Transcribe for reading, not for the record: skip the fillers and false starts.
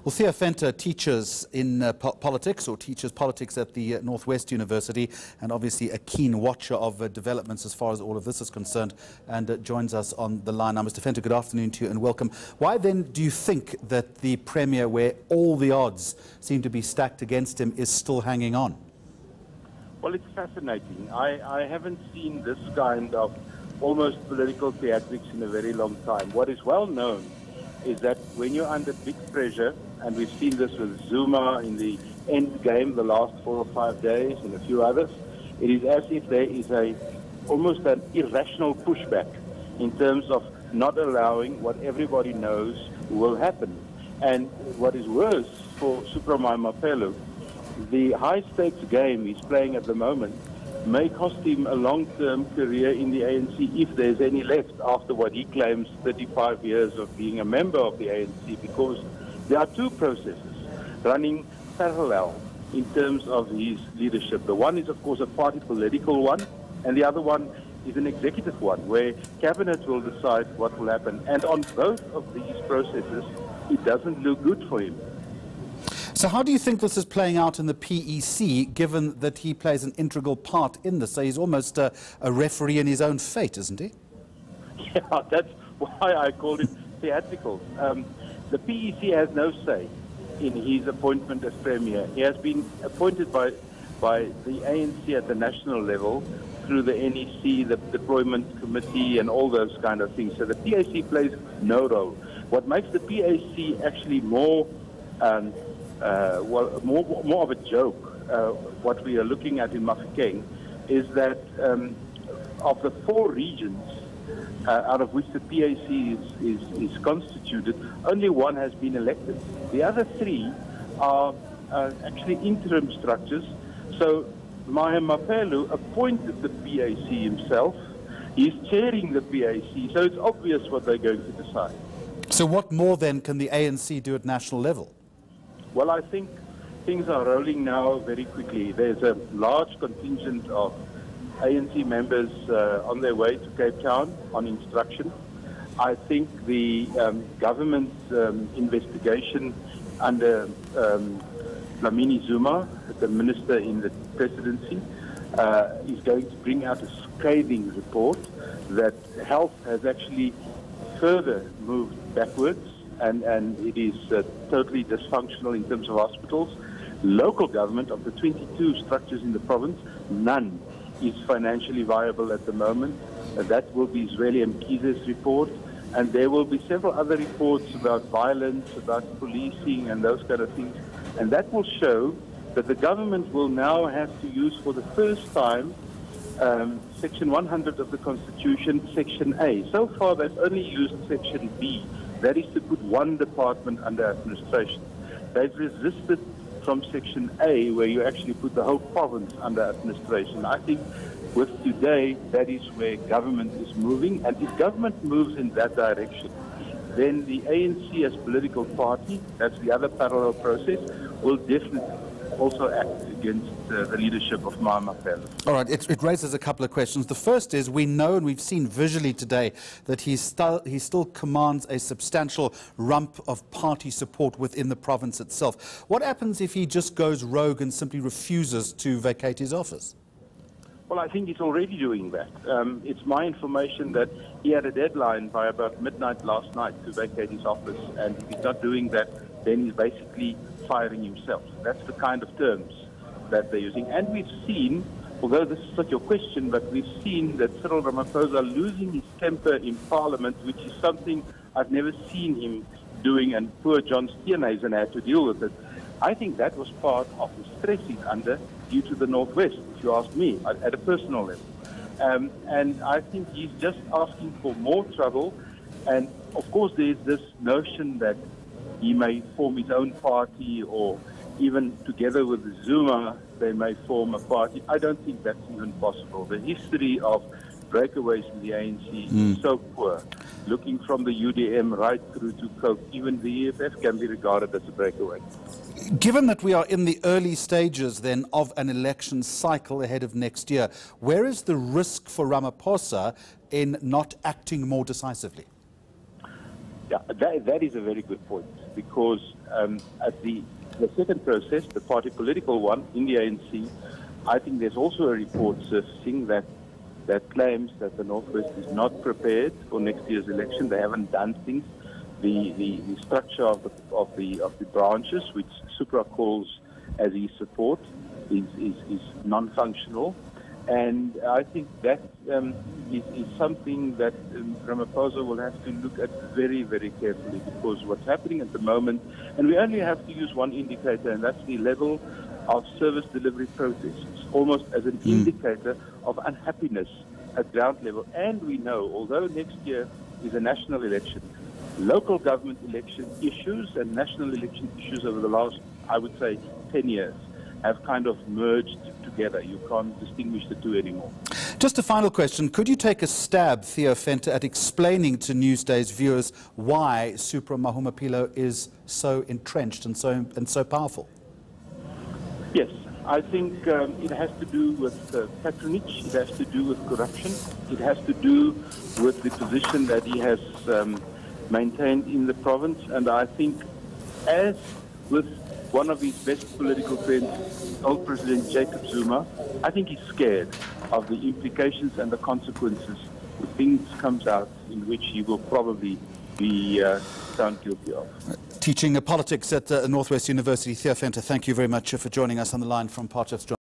Well, Theo Venter teaches in politics, or teaches politics at the Northwest University, and obviously a keen watcher of developments as far as all of this is concerned, and joins us on the line now. Mr. Venter, good afternoon to you and welcome. Why then do you think that the Premier, where all the odds seem to be stacked against him, is still hanging on? Well, it's fascinating. I haven't seen this kind of almost political theatrics in a very long time. What is well known is that when you're under big pressure, and we've seen this with Zuma in the end game the last 4 or 5 days and a few others, it is as if there is almost an irrational pushback in terms of not allowing what everybody knows will happen. And what is worse for Supra Mahumapelo, the high-stakes game he's playing at the moment may cost him a long-term career in the ANC if there's any left after what he claims 35 years of being a member of the ANC, because there are two processes running parallel in terms of his leadership. The one is, of course, a party political one, and the other one is an executive one, where cabinet will decide what will happen. And on both of these processes, it doesn't look good for him. So how do you think this is playing out in the PEC, given that he plays an integral part in this? So he's almost a referee in his own fate, isn't he? Yeah, that's why I called it theatrical. The PEC has no say in his appointment as Premier. He has been appointed by the ANC at the national level through the NEC, the Deployment Committee, and all those kind of things. So the PAC plays no role. What makes the PAC actually more more of a joke, what we are looking at in Mahikeng, is that of the 4 regions out of which the PAC is constituted, only 1 has been elected. The other 3 are actually interim structures. So Mahumapelo appointed the PAC himself. He's chairing the PAC, so it's obvious what they're going to decide. So what more then can the ANC do at national level? Well, I think things are rolling now very quickly. There's a large contingent of ANC members on their way to Cape Town on instruction. I think the government investigation under Dlamini Zuma, the minister in the presidency, is going to bring out a scathing report that health has actually further moved backwards, and it is totally dysfunctional in terms of hospitals. Local government, of the 22 structures in the province, none is financially viable at the moment. That will be Israeli Mkize's report, and there will be several other reports about violence, about policing and those kind of things, and that will show that the government will now have to use for the first time Section 100 of the Constitution, Section A. So far they've only used Section B. That is to put one department under administration. They've resisted from Section A, where you actually put the whole province under administration. I think with today, that is where government is moving. And if government moves in that direction, then the ANC as political party, that's the other parallel process, will definitely also act against the leadership of Mahumapelo. All right, it raises a couple of questions. The first is, we know and we've seen visually today that he still commands a substantial rump of party support within the province itself. What happens if he just goes rogue and simply refuses to vacate his office? Well, I think he's already doing that. It's my information that he had a deadline by about midnight last night to vacate his office, and if he's not doing that, then he's basically firing himself. That's the kind of terms that they're using. And we've seen, although this is not your question, but we've seen that Cyril Ramaphosa losing his temper in Parliament, which is something I've never seen him doing, and poor John Steenhuisen had to deal with it. I think that was part of the stress he's under due to the Northwest, if you ask me, at a personal level. And I think he's just asking for more trouble. And of course there's this notion that he may form his own party, or even together with Zuma, they may form a party. I don't think that's even possible. The history of breakaways in the ANC is so poor. Looking from the UDM right through to Coke, even the EFF can be regarded as a breakaway. Given that we are in the early stages then of an election cycle ahead of next year, where is the risk for Ramaphosa in not acting more decisively? Yeah, that is a very good point. because at the second process, the party political one in the ANC, I think there's also a report surfacing that claims that the Northwest is not prepared for next year's election. They haven't done things. The structure of the branches, which Supra calls as his support, is non-functional. And I think that is something that Ramaphosa will have to look at very, very carefully, because what's happening at the moment, and we only have to use one indicator, and that's the level of service delivery processes, almost as an indicator of unhappiness at ground level. And we know, although next year is a national election, local government election issues and national election issues over the last, I would say, 10 years have kind of merged together. You can't distinguish the two anymore. Just a final question. Could you take a stab, Theo Venter, at explaining to Newsday's viewers why Supra Mahumapelo is so entrenched and so powerful? Yes, I think it has to do with patronage, it has to do with corruption, it has to do with the position that he has maintained in the province, and I think, as with one of his best political friends, old President Jacob Zuma, I think he's scared of the implications and the consequences if things comes out in which he will probably be found guilty of. Teaching politics at Northwest University, Theo Venter, thank you very much for joining us on the line from Potchefstroom.